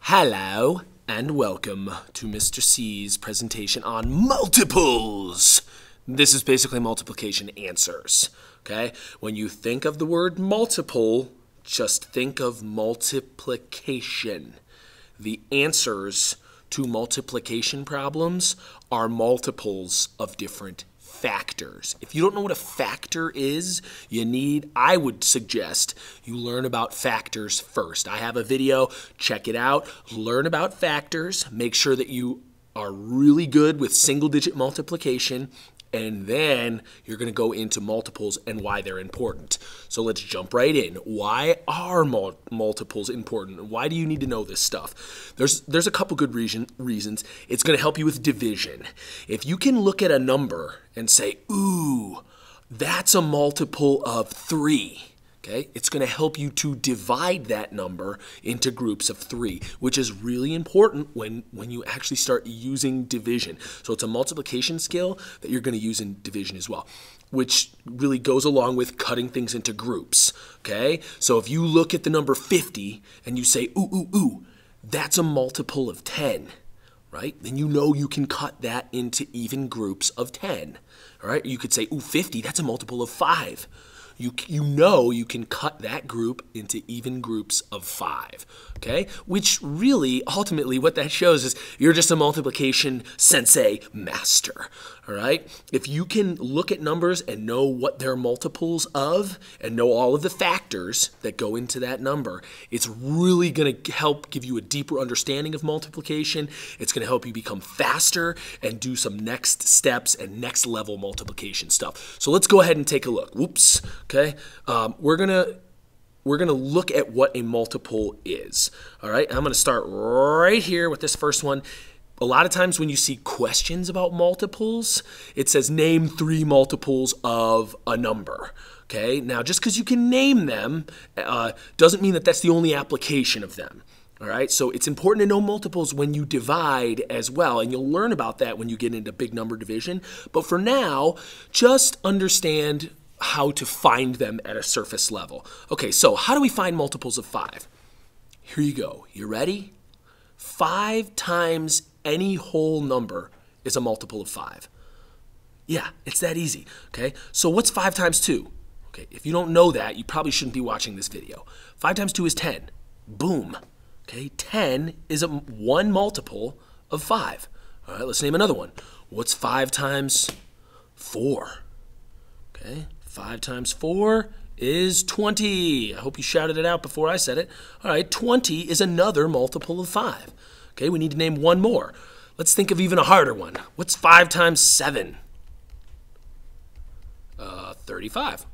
Hello and welcome to Mr. C's presentation on multiples. This is basically multiplication answers, okay? When you think of the word multiple, just think of multiplication. The answers to multiplication problems are multiples of different factors. If you don't know what a factor is, I would suggest you learn about factors first. I have a video, check it out, learn about factors, make sure that you are really good with single-digit multiplication, and then you're going to go into multiples and why they're important. So let's jump right in. Why are multiples important? Why do you need to know this stuff? There's a couple good reasons. It's going to help you with division. If you can look at a number and say, ooh, that's a multiple of 3. Okay? It's going to help you to divide that number into groups of 3, which is really important when you actually start using division. So it's a multiplication skill that you're going to use in division as well, which really goes along with cutting things into groups. Okay? So if you look at the number 50 and you say, ooh, that's a multiple of 10. Right? Then you know you can cut that into even groups of 10. All right? You could say, ooh, 50, that's a multiple of 5. You know you can cut that group into even groups of 5, okay? Which really, ultimately, what that shows is you're just a multiplication sensei master, all right? If you can look at numbers and know what they're multiples of and know all of the factors that go into that number, it's really going to help give you a deeper understanding of multiplication. It's going to help you become faster and do some next steps and next level multiplication stuff. So let's go ahead and take a look. Whoops. Okay, we're gonna look at what a multiple is. All right, I'm gonna start right here with this first one. A lot of times when you see questions about multiples, it says name 3 multiples of a number. Okay, now just because you can name them doesn't mean that that's the only application of them. All right, so it's important to know multiples when you divide as well, and you'll learn about that when you get into big number division. But for now, just understand how to find them at a surface level. Okay, so how do we find multiples of 5? Here you go. You ready? 5 times any whole number is a multiple of 5. Yeah, it's that easy. Okay, so what's 5 times 2? Okay, if you don't know that, you probably shouldn't be watching this video. 5 times 2 is 10. Boom. Okay, 10 is one multiple of 5. All right, let's name another one. What's 5 times 4? Okay. 5 times 4 is 20. I hope you shouted it out before I said it. All right, 20 is another multiple of 5. Okay, we need to name one more. Let's think of even a harder one. What's 5 times 7? 35.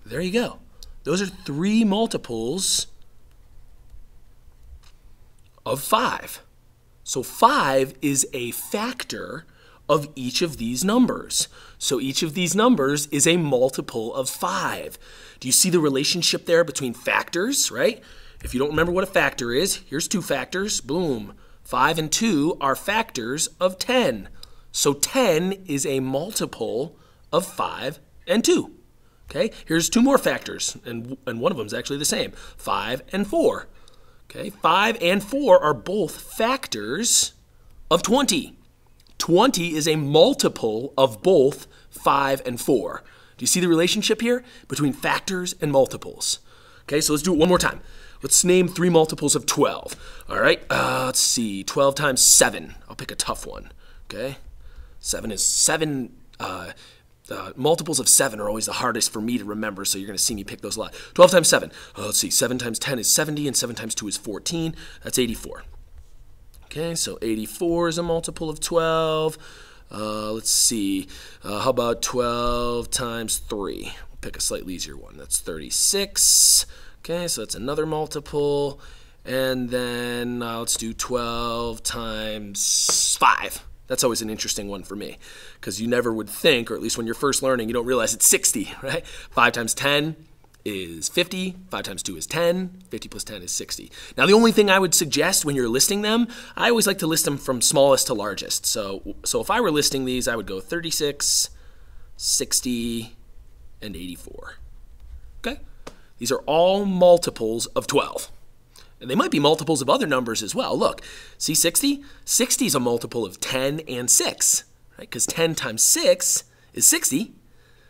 There you go. Those are 3 multiples of 5. So 5 is a factor of each of these numbers. So each of these numbers is a multiple of 5. Do you see the relationship there between factors, right? If you don't remember what a factor is, here's 2 factors. Boom. 5 and 2 are factors of 10. So 10 is a multiple of 5 and 2. Okay? Here's 2 more factors, and one of them is actually the same. 5 and 4. Okay? 5 and 4 are both factors of 20. 20 is a multiple of both 5 and 4. Do you see the relationship here between factors and multiples? Okay, so let's do it one more time. Let's name 3 multiples of 12. All right, let's see. 12 times 7. I'll pick a tough one. Okay, 7 is 7. Multiples of 7 are always the hardest for me to remember, so you're going to see me pick those a lot. 12 times 7. Let's see. 7 times 10 is 70, and 7 times 2 is 14. That's 84. Okay, so 84 is a multiple of 12. Let's see. How about 12 times 3? We'll pick a slightly easier one. That's 36. Okay, so that's another multiple. And then let's do 12 times 5. That's always an interesting one for me because you never would think, or at least when you're first learning, you don't realize it's 60, right? 5 times 10 is 50, 5 times 2 is 10, 50 plus 10 is 60. Now the only thing I would suggest when you're listing them, I always like to list them from smallest to largest. So if I were listing these, I would go 36, 60, and 84. Okay? These are all multiples of 12. And they might be multiples of other numbers as well. Look, see 60? 60 is a multiple of 10 and 6, right? Because 10 times 6 is 60.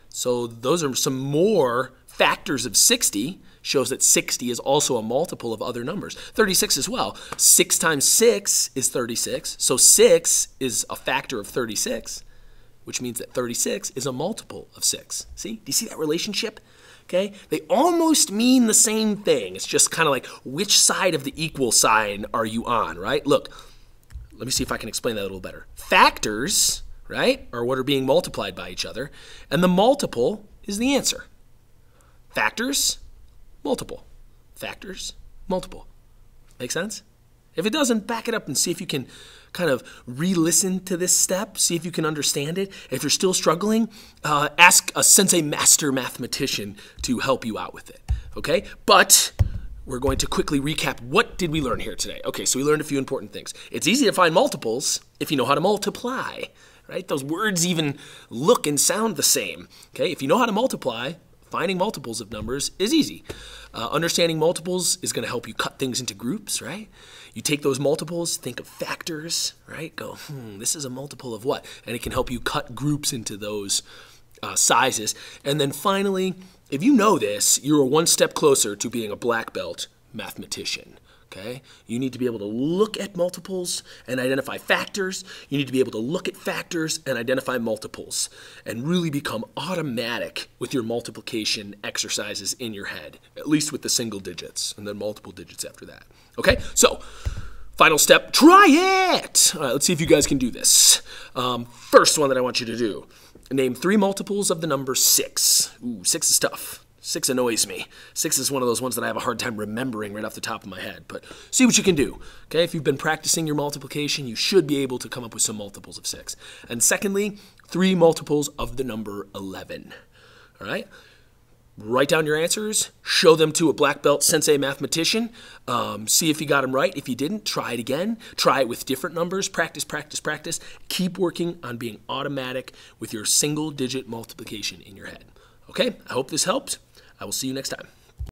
So those are some more factors of 60. Shows that 60 is also a multiple of other numbers. 36 as well. 6 times 6 is 36. So 6 is a factor of 36, which means that 36 is a multiple of 6. See? Do you see that relationship? Okay? They almost mean the same thing. It's just kind of like which side of the equal sign are you on, right? Look, let me see if I can explain that a little better. Factors, right, are what are being multiplied by each other, and the multiple is the answer. Factors, multiple. Factors, multiple. Make sense? If it doesn't, back it up and see if you can kind of re-listen to this step, see if you can understand it. If you're still struggling, ask a Sensei Master Mathematician to help you out with it, okay? But we're going to quickly recap what did we learn here today. Okay, so we learned a few important things. It's easy to find multiples if you know how to multiply, right? Those words even look and sound the same, okay? If you know how to multiply, finding multiples of numbers is easy. Understanding multiples is going to help you cut things into groups, right? You take those multiples, think of factors, right? Go, this is a multiple of what? And it can help you cut groups into those sizes. And then finally, if you know this, you're one step closer to being a black belt mathematician. Okay? You need to be able to look at multiples and identify factors. You need to be able to look at factors and identify multiples and really become automatic with your multiplication exercises in your head, at least with the single digits and then multiple digits after that. Okay? So, final step, try it! All right, let's see if you guys can do this. First one that I want you to do, name 3 multiples of the number 6. Ooh, 6 is tough. 6 annoys me. 6 is one of those ones that I have a hard time remembering right off the top of my head. But see what you can do. Okay, if you've been practicing your multiplication, you should be able to come up with some multiples of 6. And secondly, 3 multiples of the number 11. All right? Write down your answers. Show them to a black belt sensei mathematician. See if you got them right. If you didn't, try it again. Try it with different numbers. Practice, practice, practice. Keep working on being automatic with your single-digit multiplication in your head. Okay, I hope this helped. I will see you next time.